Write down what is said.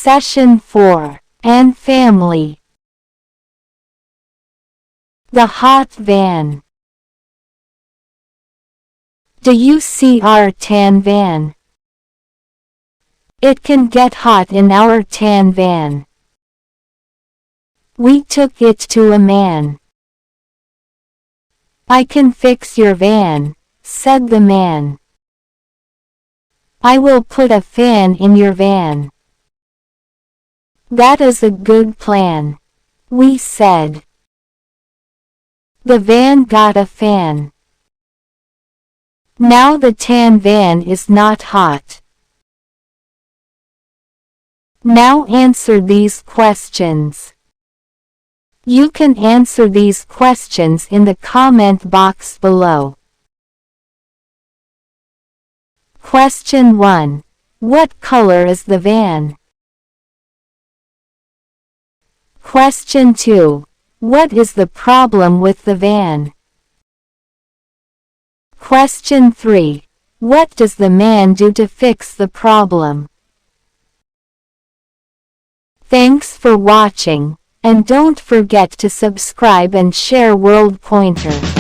Session 4. And family. The hot van. Do you see our tan van? It can get hot in our tan van. We took it to a man. I can fix your van, said the man. I will put a fan in your van. That is a good plan, we said. The van got a fan. Now the tan van is not hot. Now answer these questions. You can answer these questions in the comment box below. Question 1. What color is the van? Question 2. What is the problem with the van? Question 3. What does the man do to fix the problem? Thanks for watching, and don't forget to subscribe and share WorldPointer.